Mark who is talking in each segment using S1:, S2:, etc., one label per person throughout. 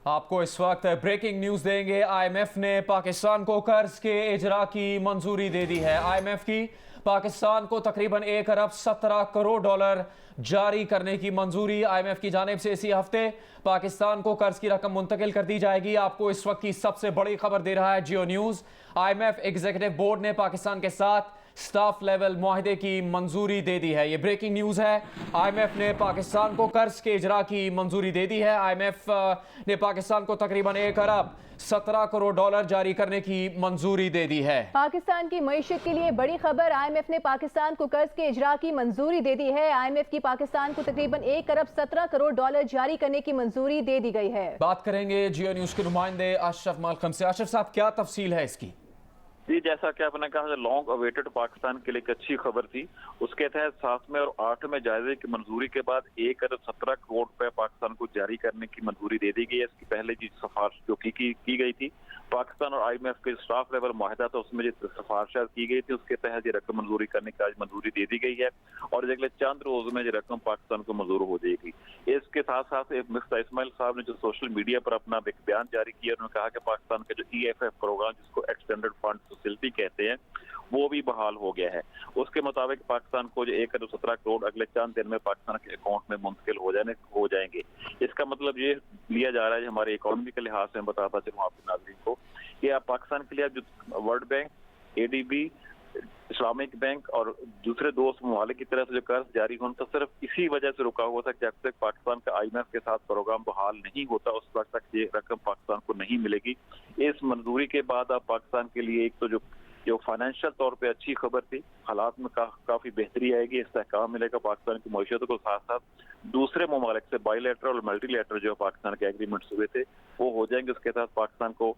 S1: आपको इस वक्त ब्रेकिंग न्यूज देंगे। आईएमएफ ने पाकिस्तान को कर्ज के इजरा की मंजूरी दे दी है। आईएमएफ की पाकिस्तान को तकरीबन 1 अरब 17 करोड़ डॉलर जारी करने की मंजूरी। आईएमएफ की जानिब से इसी हफ्ते पाकिस्तान को कर्ज की रकम मुंतकिल कर दी जाएगी। आपको इस वक्त की सबसे बड़ी खबर दे रहा है जियो न्यूज। आईएमएफ एग्जीक्यूटिव बोर्ड ने पाकिस्तान के साथ स्टाफ लेवल मुआहदे की मंजूरी दे दी है। ये ब्रेकिंग न्यूज है। आईएमएफ ने पाकिस्तान को कर्ज के इजरा की मंजूरी दे दी है। आईएमएफ ने पाकिस्तान को तकरीबन 1 अरब 17 करोड़ डॉलर जारी करने की मंजूरी दे दी है।
S2: पाकिस्तान की मईशत के लिए बड़ी खबर। आईएमएफ ने पाकिस्तान को कर्ज के इजरा की मंजूरी दे दी है। आईएमएफ की पाकिस्तान को तकरीबन 1 अरब 17 करोड़ डॉलर जारी करने की मंजूरी दे दी गई है।
S1: बात करेंगे जियो न्यूज के नुमाइंदे अशरफ मालकम से। अशरफ साहब, क्या तफसील है इसकी?
S3: जी, जैसा कि आपने कहा, लॉन्ग अवेटेड पाकिस्तान के लिए एक अच्छी खबर थी। उसके तहत 7वें और 8वें जायजे की मंजूरी के बाद 1 अरब 17 करोड़ रुपए पाकिस्तान को जारी करने की मंजूरी दे दी गई है। इसकी पहले जी सिफारिश जो की गई थी पाकिस्तान और आईएमएफ के स्टाफ लेवल मुआहदा था, उसमें जो सिफारिश की गई थी उसके तहत ये रकम मंजूरी करने की आज मंजूरी दे दी गई है और अगले चंद रोज में ये रकम पाकिस्तान को मंजूर हो जाएगी। इसके साथ साथ मिफ्ता इस्माइल साहब ने जो सोशल मीडिया पर अपना एक बयान जारी किया, उन्होंने कहा कि पाकिस्तान का जो EFF प्रोग्राम, जिसको एक्सटेंडेड फंड फैसिलिटी कहते हैं, वो भी बहाल हो गया है। उसके मुताबिक पाकिस्तान को जो 1 अरब 17 करोड़ अगले चंद दिन में पाकिस्तान के अकाउंट में मुंतकिल हो जाएंगे। इसका मतलब ये लिया जा रहा है, हमारे इकोनॉमी के लिहाज से मैं बताता चलूँ आपके नाज़रीन को, कि आप पाकिस्तान के लिए जो world bank, ADB, Islamic bank और दूसरे दोस्त ममालिक की तरफ से जो कर्ज जारी होना था, सिर्फ इसी वजह से रुका हुआ था कि जब तक पाकिस्तान का IMF के साथ प्रोग्राम बहाल नहीं होता उस वक्त तक ये रकम पाकिस्तान को नहीं मिलेगी। इस मंजूरी के बाद अब पाकिस्तान के लिए एक तो जो फाइनेंशियल तौर पे अच्छी खबर थी, हालात में काफी बेहतरी आएगी, इस्तेहकाम मिलेगा पाकिस्तान की मईशत को। साथ साथ दूसरे ममालिक से बाईलैटरल और मल्टीलैटरल जो पाकिस्तान के एग्रीमेंट्स हुए थे वो हो जाएंगे। उसके साथ पाकिस्तान को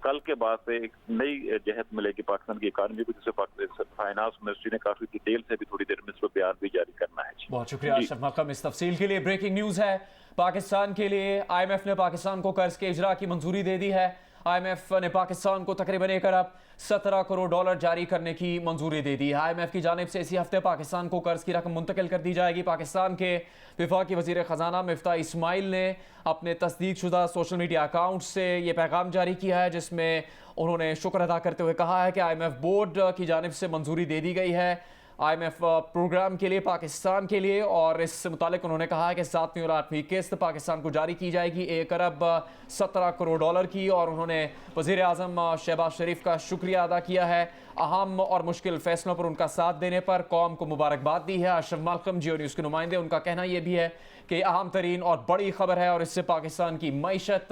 S3: कल के बाद से एक नई जहत मिलेगी पाकिस्तान की इकानमी को, जिसे फाइनेंस मिनिस्ट्री ने काफी डिटेल से भी थोड़ी देर में इस पर बयान भी जारी करना है।
S1: बहुत शुक्रिया अशरफ मालकम इस तफसील के लिए। ब्रेकिंग न्यूज है पाकिस्तान के लिए। आईएमएफ ने पाकिस्तान को कर्ज के इजरा की मंजूरी दे दी है। आईएमएफ ने पाकिस्तान को तकरीबन 1 अरब 17 करोड़ डॉलर जारी करने की मंजूरी दे दी है। आईएमएफ की जानिब से इसी हफ्ते पाकिस्तान को कर्ज की रकम मुंतकिल कर दी जाएगी। पाकिस्तान के वफाकी वजीर खजाना मिफ्ता इस्माइल ने अपने तस्दीक शुदा सोशल मीडिया अकाउंट से ये पैगाम जारी किया है, जिसमें उन्होंने शुक्र अदा करते हुए कहा है कि आईएमएफ बोर्ड की जानिब से मंजूरी दे दी गई है IMF प्रोग्राम के लिए पाकिस्तान के लिए, और इस मुतालिक उन्होंने कहा है कि 7वीं और 8वीं किस्त पाकिस्तान को जारी की जाएगी 1 अरब 17 करोड़ डॉलर की। और उन्होंने वज़ीर आज़म शहबाज शरीफ का शुक्रिया अदा किया है अहम और मुश्किल फैसलों पर उनका साथ देने पर, कौम को मुबारकबाद दी है। अशरफ मालकम जियो न्यूज़ के नुमाइंदे, उनका कहना यह भी है कि अहम तरीन और बड़ी खबर है और इससे पाकिस्तान की मईशत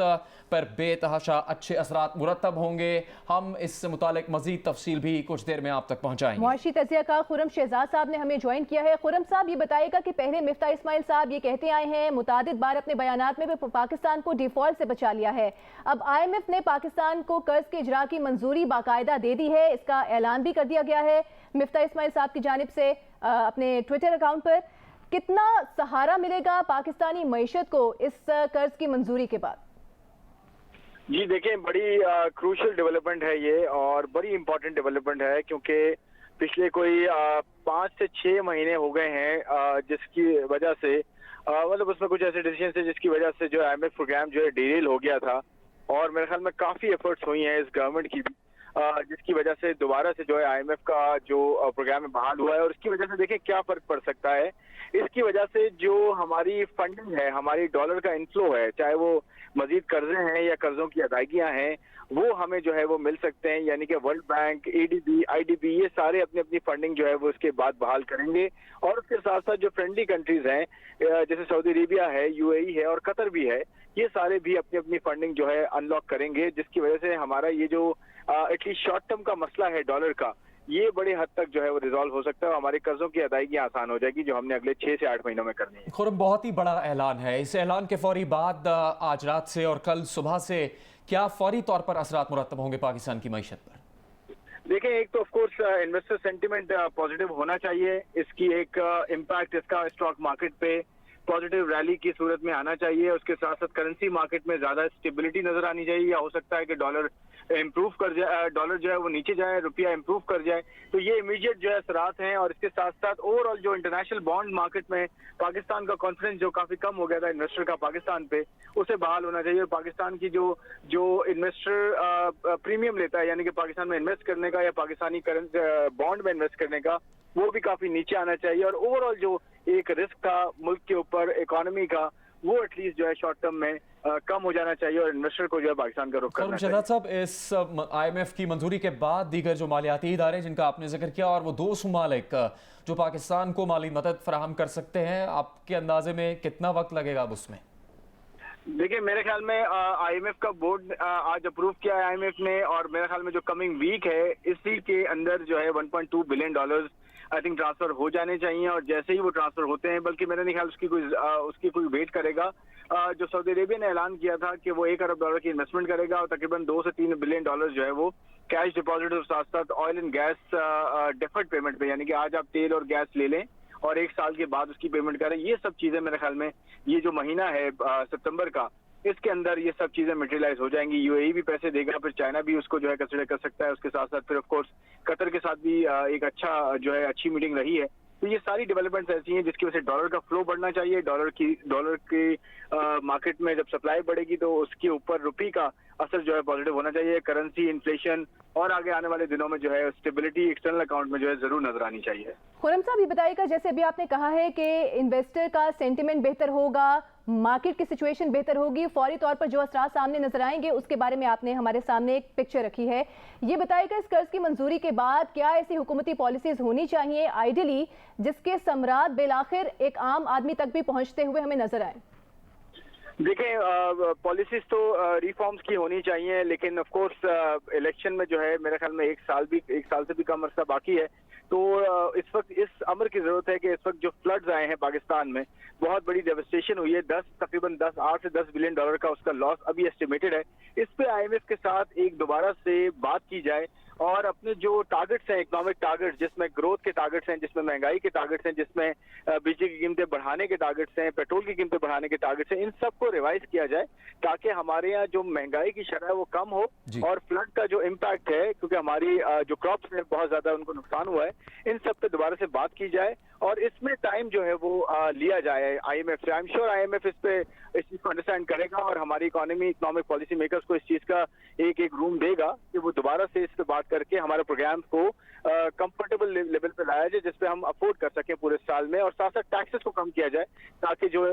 S1: पर बेतहाशा अच्छे असरात मुरतब होंगे। हम इससे मुतालिक मजीद तफसील भी कुछ देर में आप तक पहुँचाएंगे।
S2: मुआशी तजिया का खुरम शहजाद साहब ने हमें ज्वाइन किया है। खुरम साहब, ये बताएगा कि पहले मिफ्ता इस्माइल साहब ये कहते आए हैं मुतादिद बार अपने बयानात में पाकिस्तान को डिफॉल्ट से बचा लिया है। अब IMF ने पाकिस्तान को कर्ज के इजरा की मंजूरी बाकायदा दे दी है, इसका ऐलान भी कर दिया गया है मिफ्ता इस्माइल साहब की जानिब से अपने ट्विटर अकाउंट पर। कितना सहारा मिलेगा पाकिस्तानी मईशत को इस कर्ज की मंजूरी के बाद?
S4: जी देखें, बड़ी क्रूशल डेवलपमेंट है ये और बड़ी इंपॉर्टेंट डेवलपमेंट है, क्योंकि पिछले कोई 5 से 6 महीने हो गए हैं जिसकी वजह से मतलब उसमें कुछ ऐसे डिसीजन थे जिसकी वजह से जो IMF प्रोग्राम जो है डिरेल हो गया था। और मेरे ख्याल में काफ़ी एफर्ट्स हुई हैं इस गवर्नमेंट की भी, जिसकी वजह से दोबारा से जो है IMF का जो प्रोग्राम है बहाल हुआ है। और इसकी वजह से देखें क्या फ़र्क पड़ सकता है। इसकी वजह से जो हमारी फंडिंग है, हमारी डॉलर का इनफ्लो है, चाहे वो मजीद कर्जे हैं या कर्जों की अदायगियां हैं, वो हमें जो है वो मिल सकते हैं। यानी कि वर्ल्ड बैंक, ADB, IDB ये सारे अपनी अपनी फंडिंग जो है वो इसके बाद बहाल करेंगे। और उसके साथ साथ जो फ्रेंडली कंट्रीज हैं जैसे सऊदी अरेबिया है, UAE है और कतर भी है, ये सारे भी अपनी अपनी फंडिंग जो है अनलॉक करेंगे, जिसकी वजह से हमारा ये जो एटलीस्ट शॉर्ट टर्म का मसला है डॉलर का, ये बड़े हद तक जो है वो रिजॉल्व हो सकता है और हमारे कर्जों की अदायगी आसान हो जाएगी जो हमने अगले 6 से 8 महीनों में करनी है।
S1: खुरम, बहुत ही बड़ा ऐलान है। इस ऐलान के फौरी बाद आज रात से और कल सुबह से क्या फौरी तौर पर असरात मुरतब होंगे पाकिस्तान की मईशत पर?
S4: देखें, एक तो of course investor sentiment positive होना चाहिए। इसकी एक इम्पैक्ट इसका स्टॉक मार्केट पे, पॉजिटिव रैली की सूरत में आना चाहिए। उसके साथ साथ करेंसी मार्केट में ज्यादा स्टेबिलिटी नजर आनी चाहिए, या हो सकता है कि डॉलर इम्प्रूव कर जाए, डॉलर जो है वो नीचे जाए, रुपया इम्प्रूव कर जाए। तो ये इमीडिएट जो है असरात हैं। और इसके साथ साथ ओवरऑल जो इंटरनेशनल बॉन्ड मार्केट में पाकिस्तान का कॉन्फिडेंस जो काफी कम हो गया था इन्वेस्टर का पाकिस्तान पे, उसे बहाल होना चाहिए। और पाकिस्तान की जो इन्वेस्टर प्रीमियम लेता है, यानी कि पाकिस्तान में इन्वेस्ट करने का या पाकिस्तानी बॉन्ड में इन्वेस्ट करने का, वो भी काफी नीचे आना चाहिए। और ओवरऑल जो एक रिस्क था मुल्क के ऊपर इकोनॉमी का, वो एटलीस्ट जो है शॉर्ट टर्म में कम हो जाना चाहिए और इन्वेस्टर को जो है पाकिस्तान का रुख करना चाहिए।
S1: शहजाद साहब, इस IMF की मंजूरी के बाद दीगर जो मालियाती इदारे जिनका आपने जिक्र किया और वो 2 ममालिक जो पाकिस्तान को माली मदद फराहम कर सकते हैं, आपके अंदाजे में कितना वक्त लगेगा अब उसमें?
S4: देखिए, मेरे ख्याल में IMF का बोर्ड आज अप्रूव किया है IMF ने, और मेरे ख्याल में जो कमिंग वीक है इसी के अंदर जो है $1.2 बिलियन आई थिंक ट्रांसफर हो जाने चाहिए। और जैसे ही वो ट्रांसफर होते हैं, बल्कि मेरा नहीं ख्याल उसकी कोई वेट करेगा। जो सऊदी अरेबिया ने ऐलान किया था कि वो $1 अरब की इन्वेस्टमेंट करेगा और तकरीबन $2 से $3 बिलियन जो है वो कैश डिपॉजिट और साथ साथ oil and gas deferred payment पे, यानी कि आज आप तेल और गैस ले लें और 1 साल के बाद उसकी पेमेंट करें। ये सब चीजें मेरे ख्याल में ये जो महीना है सितंबर का, इसके अंदर ये सब चीजें मटेरियलाइज हो जाएंगी। UAE भी पैसे देगा, फिर चाइना भी उसको जो है कंसिडर कर सकता है। उसके साथ साथ फिर ऑफ कोर्स कतर के साथ भी एक अच्छी मीटिंग रही है। तो ये सारी डेवलपमेंट्स ऐसी हैं जिसकी वजह से डॉलर का फ्लो बढ़ना चाहिए। डॉलर की मार्केट में जब सप्लाई बढ़ेगी तो उसके ऊपर रुपये का असर जो है पॉजिटिव होना चाहिए। करेंसी, इन्फ्लेशन और आगे आने वाले दिनों में जो है स्टेबिलिटी एक्सटर्नल अकाउंट में जो है जरूर नजर आनी चाहिए।
S2: खुर्रम साहब, ये बताइएगा, जैसे अभी आपने कहा है कि इन्वेस्टर का सेंटिमेंट बेहतर होगा, मार्केट की सिचुएशन बेहतर होगी, फौरी तौर पर जो असरात सामने नजर आएंगे उसके बारे में आपने हमारे सामने एक पिक्चर रखी है। ये बताइएगा, इस कर्ज की मंजूरी के बाद क्या ऐसी हुकूमती पॉलिसीज होनी चाहिए आइडियली जिसके समरात बिलाखिर एक आम आदमी तक भी पहुंचते हुए हमें नजर आए?
S4: देखें, पॉलिसीज तो रिफॉर्म्स की होनी चाहिए, लेकिन ऑफ कोर्स इलेक्शन में जो है मेरे ख्याल में 1 साल से भी कम अरसा बाकी है। तो इस वक्त इस अमर की जरूरत है कि इस वक्त जो फ्लड्स आए हैं पाकिस्तान में, बहुत बड़ी डेवस्टेशन हुई है। तकरीबन 8 से 10 बिलियन डॉलर का उसका लॉस अभी एस्टिमेटेड है। इस पे IMF के साथ एक दोबारा से बात की जाए और अपने जो टारगेट्स हैं, इकोनॉमिक टारगेट्स, जिसमें ग्रोथ के टारगेट्स हैं, जिसमें महंगाई के टारगेट्स हैं, जिसमें बिजली की कीमतें बढ़ाने के टारगेट्स हैं, पेट्रोल की कीमतें बढ़ाने के टारगेट्स हैं, इन सबको रिवाइज किया जाए ताकि हमारे यहाँ जो महंगाई की शरह है वो कम हो और फ्लड का जो इम्पैक्ट है, क्योंकि हमारी जो क्रॉप्स है बहुत ज्यादा उनको नुकसान हुआ है, इन सब पे दोबारा से बात की जाए और इसमें टाइम जो है वो लिया जाए IMF से। आई एम श्योर IMF इस चीज को अंडरस्टैंड करेगा और हमारी इकोनॉमिक पॉलिसी मेकर्स को इस चीज का एक रूम देगा कि वो दोबारा से इस पे बात करके हमारे प्रोग्राम को कंफर्टेबल लेवल पे लाया जाए जिसपे हम अफोर्ड कर सकें पूरे साल में, और साथ साथ टैक्सेस को कम किया जाए ताकि जो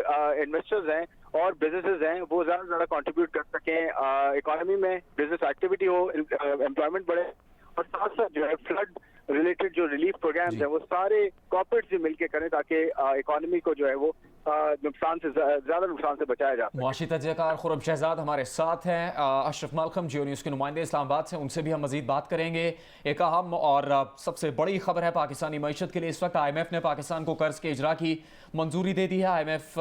S4: इन्वेस्टर्स हैं और बिजनेसेस हैं वो ज्यादा से ज्यादा कंट्रीब्यूट कर सकें इकोनॉमी में, बिजनेस एक्टिविटी हो, एम्प्लॉयमेंट बढ़े, और साथ साथ जो है फ्लड रिलेटेड जो रिलीफ प्रोग्राम्स हैं वो सारे कॉर्पोरेट से मिलकर करें ताकि इकोनॉमी को जो है वो ज्यादा नुकसान से बचाया जा सके।
S1: मुआशी तज्ज़ियाकार खुर्रम शहजाद हमारे साथ हैं, अशरफ मालकम जियो न्यूज़ के नुमाइंदे इस्लामाबाद से, उनसे भी हम मजीद बात करेंगे। एक अहम और सबसे बड़ी खबर है पाकिस्तानी मईशत के लिए इस वक्त, IMF ने पाकिस्तान को कर्ज के इजरा की मंजूरी दे दी है। IMF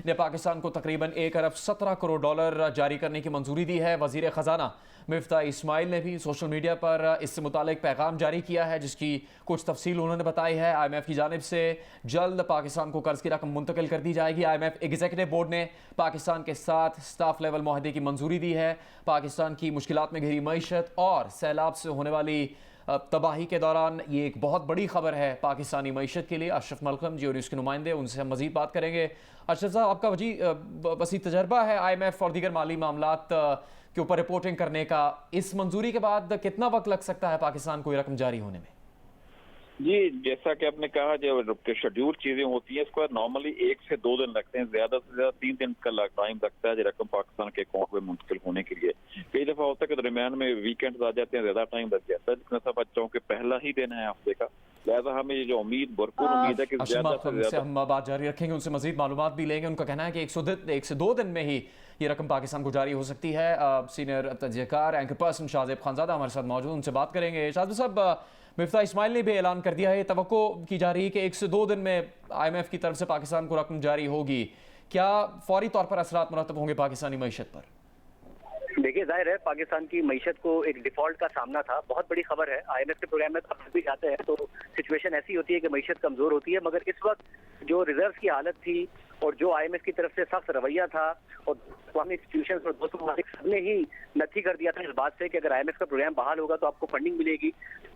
S1: ने पाकिस्तान को तकरीबन $1 अरब 17 करोड़ जारी करने की मंजूरी दी है। वजीर खजाना मिफ्ता इस्माइल ने भी सोशल मीडिया पर इससे मुतालिक पैगाम जारी किया है जिसकी कुछ तफसील उन्होंने बताई है। IMF की जानिब से जल्द पाकिस्तान को कर्ज की रकम मुंतकिल कर दी जाएगी। IMF एग्जीक्यूटिव बोर्ड ने पाकिस्तान के साथ स्टाफ लेवल मुआहदे की मंजूरी दी है। पाकिस्तान की मुश्किलात में घिरी मईशत और सैलाब से होने वाली तबाही के दौरान ये एक बहुत बड़ी खबर है पाकिस्तानी मईशत के लिए। अशरफ मलकम जियो न्यूज़ के नुमाइंदे, उनसे हम मजीद बात करेंगे। अशरफ साहब, आपका वसी तजर्बा है IMF और दीगर माली मामलात के ऊपर रिपोर्टिंग करने का, इस मंजूरी के बाद कितना वक्त लग सकता है पाकिस्तान को ये रकम जारी होने में?
S3: जी, जैसा कि आपने कहा, जो शेड्यूल चीजें होती हैं इसको नॉर्मली 1 से 2 दिन लगते हैं, ज्यादा से ज्यादा 3 दिन का टाइम लगता है रकम पाकिस्तान के अकाउंट में मुंतकिल होने के लिए। कई दफा होता है कि दरमियान में वीकेंड आ जाते हैं, ज्यादा टाइम लग जाता है, लेकिन ऐसा बच्चों के पहला ही दिन है हफ्ते का, लिहाजा हमें ये जो भरपूर उम्मीद है कि ज्यादा से ज्यादा
S1: हम बात जारी रखेंगे, उनसे मजीद मालूमात भी लेंगे। उनका कहना है कि 1 से 2 दिन में ही ये रकम पाकिस्तान को जारी हो सकती है। सीनियर तज्ज़ियाकार एंकर पर्सन शाहजेब खानज़ादा हमारे साथ मौजूद, उनसे बात करेंगे। शाहजेब साहब, मिफ्ता इस्माइल ने भी ऐलान कर दिया है, तवक्को की जा रही है कि 1 से 2 दिन में IMF की तरफ से पाकिस्तान को रकम जारी होगी। क्या फौरी तौर पर असरात मुरतब होंगे पाकिस्तानी मईशत पर?
S5: देखिए जाहिर है पाकिस्तान की मईशत को एक डिफॉल्ट का सामना था, बहुत बड़ी खबर है। IMF के प्रोग्राम में आप भी जाते हैं तो सिचुएशन ऐसी होती है कि मईशत कमजोर होती है, मगर इस वक्त जो रिजर्व की हालत थी और जो IMF की तरफ से सख्त रवैया था और अक़वामी इंस्टीट्यूशंस और दोस्तों ममालिक सबने ही नफी कर दिया था इस बात से कि अगर IMF का प्रोग्राम बहाल होगा तो आपको फंडिंग मिलेगी,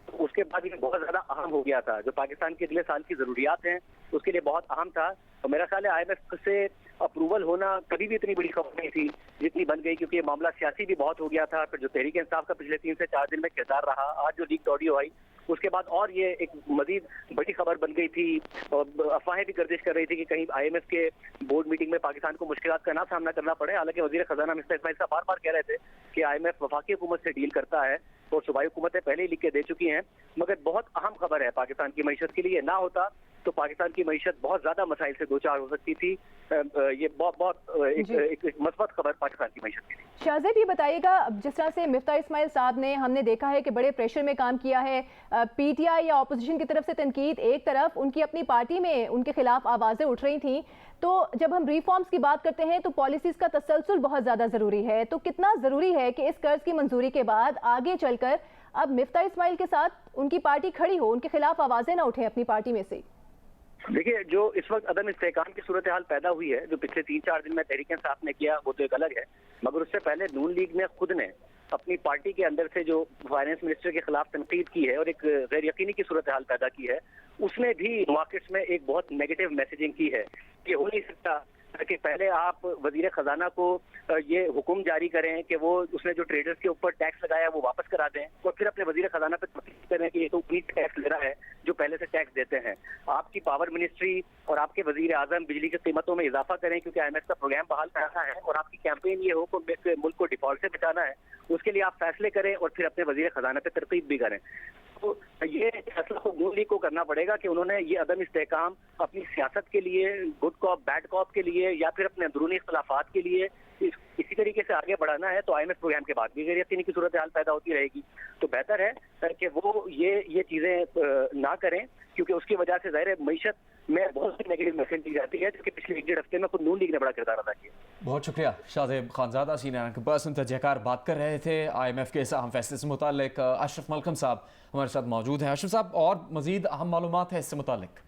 S5: तो उसके बाद ये बहुत ज्यादा अहम हो गया था। जो पाकिस्तान के अगले साल की जरूरियात हैं उसके लिए बहुत अहम था। और मेरा ख्याल है IMF से अप्रूवल होना कभी भी इतनी बड़ी खबर नहीं थी जितनी बन गई, क्योंकि ये मामला सियासी भी बहुत हो गया था। फिर जो तहरीक इंसाफ का पिछले 3 से 4 दिन में किरदार रहा, आज जो लीक्ड ऑडियो आई उसके बाद और ये एक मजीद बड़ी खबर बन गई थी। और अफवाहें भी गर्दिश कर रही थी कि कहीं IMF के बोर्ड मीटिंग में पाकिस्तान को मुश्किलात का ना सामना करना पड़े। हालांकि वजीर खजाना मिस्टर इस्माइल साहब बार बार कह रहे थे कि IMF वफाकी हुकूमत से डील करता है और सूबाई हुकूमतें पहले ही लिख के दे चुकी हैं। मगर बहुत अहम खबर है पाकिस्तान की मईशत के लिए, ना होता तो पाकिस्तान की मईशत बहुत ज्यादा मसाइल से दो चार हो सकती थी। ये बहुत एक मस्बत खबर पाकिस्तान की मईशत के लिए।
S2: शाहजेब ये बताइएगा, जिस तरह से मिफ्ता इस्माइल साहब ने, हमने देखा है कि बड़े प्रेशर में काम किया है, PTI या अपोजिशन की तरफ से तनकीद एक तरफ, उनकी अपनी पार्टी में उनके खिलाफ आवाज़ें उठ रही थी, तो जब हम रिफॉर्म्स की बात करते हैं तो पॉलिसीज़ का तसलसल बहुत ज़्यादा ज़रूरी है। तो कितना ज़रूरी है कि इस कर्ज की मंजूरी के बाद आगे चलकर अब मिफ्ता इस्माइल के साथ उनकी पार्टी खड़ी हो, उनके खिलाफ आवाज़ें ना उठें अपनी पार्टी में से?
S5: देखिए, जो इस वक्त अदम इस्तेहकाम की सूरत हाल पैदा हुई है, जो पिछले 3-4 दिन में तहरीक इंसाफ ने किया वो तो एक अलग है, मगर उससे पहले नून लीग ने खुद ने अपनी पार्टी के अंदर से जो फाइनेंस मिनिस्टर के खिलाफ तनकीद की है और एक गैर यकीनी की सूरत हाल पैदा की है, उसने भी मार्केट्स में एक बहुत नेगेटिव मैसेजिंग की है कि हो नहीं सकता कि पहले आप वजीर खजाना को ये हुक्म जारी करें कि वो उसने जो ट्रेडर्स के ऊपर टैक्स लगाया वो वापस करा दें, और फिर अपने वजीर खजाना पे तनकीद करें कि ये तो उन्हीं टैक्स ले रहा है जो पहले से टैक्स देते हैं। आपकी पावर मिनिस्ट्री और आपके वजीर आजम बिजली की कीमतों में इजाफा करें क्योंकि IMF का प्रोग्राम बहाल करना है और आपकी कैंपेन ये हो कि मुल्क को डिफॉल्ट से बचाना है, उसके लिए आप फैसले करें और फिर अपने वजीर खजाना पे तरकीब भी करें। तो ये फैसला को नून लीग को करना पड़ेगा कि उन्होंने ये अदम इस्तेहकाम अपनी सियासत के लिए, गुड कॉप बैड कॉप के लिए, या फिर अपने अंदरूनी इख्तलाफात के लिए इसी तरीके से आगे बढ़ाना है। तो IMF प्रोग्राम के बाद भी गैर यकीनी की सूरत हाल पैदा होती रहेगी। तो बेहतर है कि वो ये चीजें ना करें, क्योंकि उसकी वजह से ज़ाहिर है मईशत में बहुत सी नेगेटिव मैसेज दी जाती है, जो कि पिछले 1-1.5 हफ्ते में खुद नून लीग ने बड़ा किरदार अदा किया।
S1: बहुत शुक्रिया शाहजेब खानजादा, सीनियर पर्सन तजयकार बात कर रहे थे IMF के इस अहम फैसले से मुतालिक। अशरफ मलकम साहब हमारे साथ मौजूद हैं। अशरफ साहब, और मजीद अहम मालूमात है इससे मुतालिक?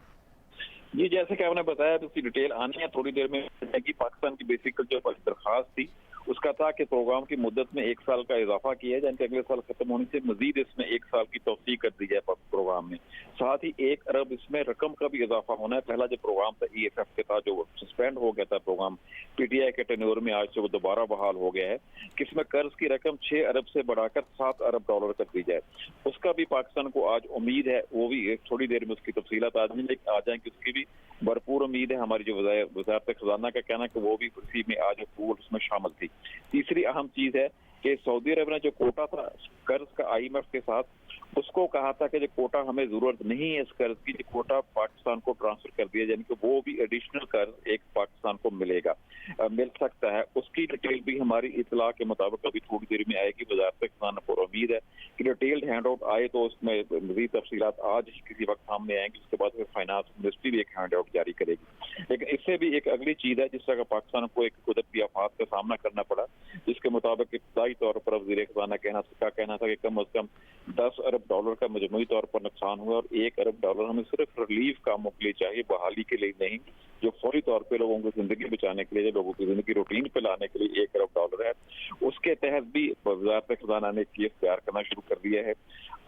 S3: जी, जैसे कि आपने बताया इसकी डिटेल आनी है थोड़ी देर में। पाकिस्तान की बेसिक जो दरख्वास्त थी उसका था कि प्रोग्राम की मुद्दत में 1 साल का इजाफा किया जाए, यानी अगले साल खत्म होने से मजीद इसमें 1 साल की तौसीक कर दी जाए प्रोग्राम में। साथ ही 1 अरब इसमें रकम का भी इजाफा होना है। पहला जो प्रोग्राम था EFF के था, जो सस्पेंड हो गया था प्रोग्राम PTI के टेन्योर में, आज से वो दोबारा बहाल हो गया है कि इसमें कर्ज की रकम 6 अरब से बढ़ाकर 7 अरब डॉलर कर दी जाए। उसका भी पाकिस्तान को आज उम्मीद है, वो भी थोड़ी देर में उसकी तफसीलात आ जाएंगी, उसकी भी भरपूर उम्मीद है। हमारी जो वज़ारत खजाना का कहना है कि वो भी इसी में आज अप्रूवल उसमें शामिल थी। तीसरी अहम चीज है कि सऊदी अरब ने जो कोटा था कर्ज का IMF के साथ, उसको कहा था कि जो कोटा हमें जरूरत नहीं है इस कर्ज की, जो कोटा पाकिस्तान को ट्रांसफर कर दिया, यानी कि वो भी एडिशनल कर्ज एक पाकिस्तान को मिल सकता है। उसकी डिटेल भी हमारी इतला के मुताबिक अभी थोड़ी देर में आएगी। वज़ारत खजाना पर उम्मीद है कि डिटेल्ड हैंड आउट आए तो उसमें मज़ीद तफसीलात आज ही किसी वक्त सामने आएंगी। उसके बाद फिर फाइनेंस मिनिस्ट्री भी एक हैंड आउट जारी करेगी। लेकिन इससे भी एक अगली चीज है जिस तरह पाकिस्तान को एक कुदरती आफात का सामना करना पड़ा, जिसके मुताबिक इब्तदाई तौर पर वज़ीर खजाना का कहना था कि कम अज कम 10 अरब डॉलर का मजमूई तौर पर नुकसान हुआ और 1 अरब डॉलर हमें सिर्फ रिलीफ कामों के लिए चाहिए, बहाली के लिए नहीं, जो फौरी तौर पे लोगों की जिंदगी बचाने के लिए, लोगों की जिंदगी रूटीन पे लाने के लिए 1 अरब डॉलर है। उसके तहत भी वज़ारत खजाना ने केस तैयार करना शुरू कर दिया है।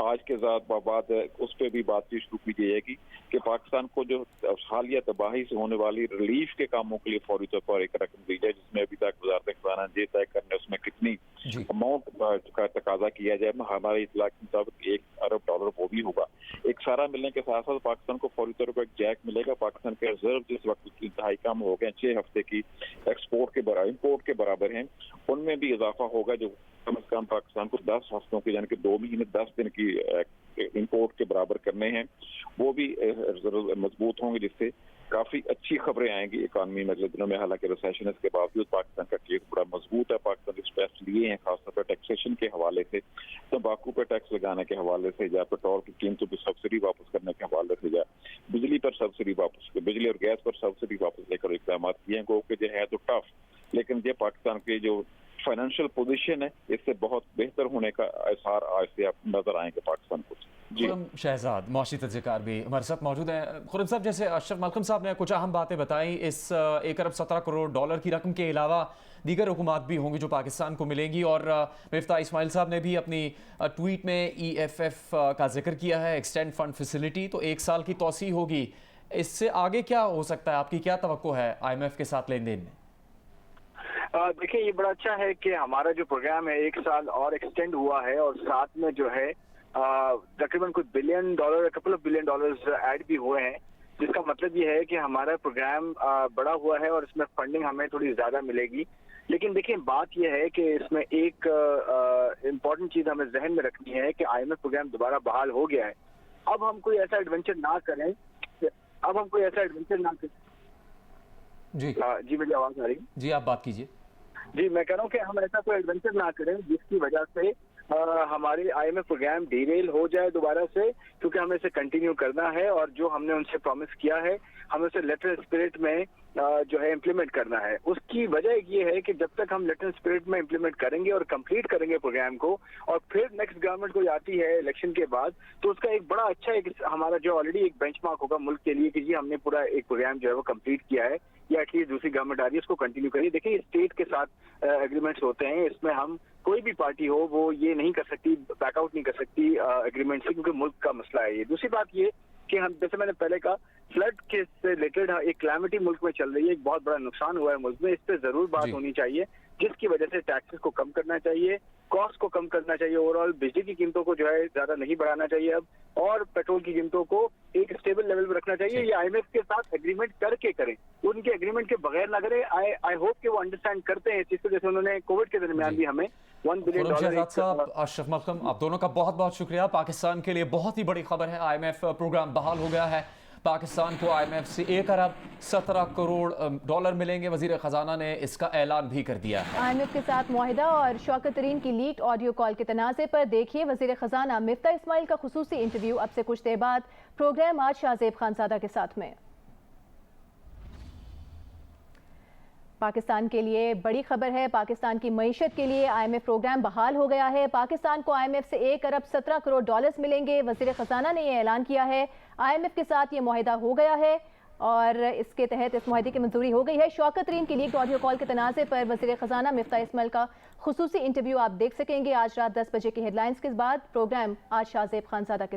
S3: आज के बाद उस पर भी बातचीत शुरू की जाएगी कि पाकिस्तान को जो हालिया तबाही से होने वाली रिलीफ के कामों के लिए फौरी तौर पर एक रकम दी जाए, जिसमें अभी तक वज़ारत खजाना ने तय करने उसमें कितनी अमाउंट का तकाजा किया जाए। हमारे इतला के मुताबिक 1 अरब डॉलर वो भी होगा। एक सारा मिलने के साथ साथ पाकिस्तान को फौरी तौर पर एक जैक मिलेगा। पाकिस्तान के रिजर्व जिस वक्त इंतहाई कम हो गए, 6 हफ्ते की इम्पोर्ट के बराबर हैं, उनमें भी इजाफा होगा, जो कम से कम पाकिस्तान को 10 हफ्तों की यानी कि 2 महीने 10 दिन की इम्पोर्ट के बराबर करने हैं, वो भी मजबूत होंगे, जिससे काफी अच्छी खबरें आएंगी इकानमी में अगले दिनों में। हालांकि रिसेशन के बावजूद पाकिस्तान का केस बड़ा मजबूत है। पाकिस्तान ने स्टेप्स लिए हैं खासतौर पर टैक्सेशन के हवाले से, तंबाकू पर टैक्स लगाने के हवाले से, या पेट्रोल की कीमतों पर सब्सिडी वापस करने के हवाले से, या बिजली पर सब्सिडी वापस, बिजली और गैस पर सब्सिडी वापस लेकर इक़दाम किए हैं। जो है तो टफ, लेकिन ये पाकिस्तान के जो फाइनेंशियल पोजीशन है इससे बहुत बेहतर होने का आसार आज से आप नजर आएंगे पाकिस्तान को। जी
S1: खुरम शहजाद मौशी तज्ज़िकार भी हमारे साथ मौजूद हैं। खुरम साहब, जैसे अशरफ मलकम साहब ने कुछ अहम बातें बताई, इस 1 अरब 17 करोड़ डॉलर की रकम के अलावा दीगर हुकूमत भी होंगी जो पाकिस्तान को मिलेंगी, और मिफ्ता इस्माइल साहब ने भी अपनी ट्वीट में EFF का जिक्र किया है, एक्सटेंड फंड फैसिलिटी, तो 1 साल की तोसी होगी। इससे आगे क्या हो सकता है, आपकी क्या तवक्को है IMF के साथ लेन देन में?
S4: देखिए, ये बड़ा अच्छा है कि हमारा जो प्रोग्राम है 1 साल और एक्सटेंड हुआ है, और साथ में जो है तकरीबन कुछ $1 billion, couple of $1 billion add भी हुए हैं, जिसका मतलब ये है कि हमारा प्रोग्राम बड़ा हुआ है और इसमें फंडिंग हमें थोड़ी ज्यादा मिलेगी। लेकिन देखिए, बात यह है कि इसमें एक इम्पॉर्टेंट चीज हमें जहन में रखनी है कि IMF प्रोग्राम दोबारा बहाल हो गया है। अब हम कोई ऐसा एडवेंचर ना करें
S1: जी
S4: जी, मेरी आवाज आ रही है?
S1: जी, आप बात कीजिए।
S4: जी, मैं कह रहा हूँ कि हम ऐसा कोई एडवेंचर ना करें जिसकी वजह से हमारे IMF प्रोग्राम डीरेल हो जाए दोबारा से, क्योंकि हमें इसे कंटिन्यू करना है और जो हमने उनसे प्रॉमिस किया है हमें उसे लेटर स्पिरिट में जो है इम्प्लीमेंट करना है। उसकी वजह ये है कि जब तक हम लेटर स्पिरिट में इम्प्लीमेंट करेंगे और कंप्लीट करेंगे प्रोग्राम को, और फिर नेक्स्ट गवर्नमेंट कोई आती है इलेक्शन के बाद, तो उसका एक बड़ा अच्छा एक हमारा जो ऑलरेडी एक बेंचमार्क होगा मुल्क के लिए कि जी हमने पूरा एक प्रोग्राम जो है वो कंप्लीट किया है, या एटलीस्ट दूसरी गवर्नमेंट आ रही है उसको कंटिन्यू करिए। देखिए, ये स्टेट के साथ एग्रीमेंट्स होते हैं, इसमें हम कोई भी पार्टी हो वो ये नहीं कर सकती, बैकआउट नहीं कर सकती एग्रीमेंट से, क्योंकि मुल्क का मसला है ये। दूसरी बात ये कि हम, जैसे मैंने पहले कहा, फ्लड के से रिलेटेड एक क्लैमिटी मुल्क में चल रही है, एक बहुत बड़ा नुकसान हुआ है मुल्क में, इस पे जरूर बात होनी चाहिए, जिसकी वजह से टैक्सेस को कम करना चाहिए, कॉस्ट को कम करना चाहिए, ओवरऑल बिजली की कीमतों को जो है ज्यादा नहीं बढ़ाना चाहिए अब, और पेट्रोल की कीमतों को एक स्टेबल लेवल पर रखना चाहिए। ये IMF के साथ एग्रीमेंट करके करें, उनके एग्रीमेंट के बगैर ना करें। आई होप कि वो अंडरस्टैंड करते हैं इस चीज को, जैसे उन्होंने कोविड के दरमियान भी हमें $1 बिलियन।
S1: शहजाद साहब, अशरफ मलकम, आप दोनों का बहुत बहुत शुक्रिया। पाकिस्तान के लिए बहुत ही बड़ी खबर है, IMF प्रोग्राम बहाल हो गया है। पाकिस्तान को IMF से 1 अरब 17 करोड़ डॉलर मिलेंगे। वजीर खजाना ने इसका ऐलान भी कर दिया है।
S2: IMF के साथ मुआहिदा और शौकत तरीन की लीक्ड ऑडियो कॉल के तनाज़े पर देखिए वजीर खजाना मिफ्ता इस्माइल का खुसूसी इंटरव्यू अब से कुछ देर बाद प्रोग्राम आज शाहजेब खानजादा के साथ में। पाकिस्तान के लिए बड़ी खबर है, पाकिस्तान की मईशत के लिए IMF प्रोग्राम बहाल हो गया है। पाकिस्तान को IMF से 1 अरब 17 करोड़ डॉलर्स मिलेंगे। वजीर खजाना ने यह ऐलान किया है। IMF के साथ ये मुआहिदा हो गया है और इसके तहत इस मुआहिदे की मंजूरी हो गई है। शौकत तरीन की लीक्ड ऑडियो कॉल के तनाज़े पर वजीर खजाना मिफ्ता इस्माइल का खुसूसी इंटरव्यू आप देख सकेंगे आज रात 10 बजे की हेडलाइंस के बाद। प्रोग्राम आज शाहजेब खानजादा के साथ।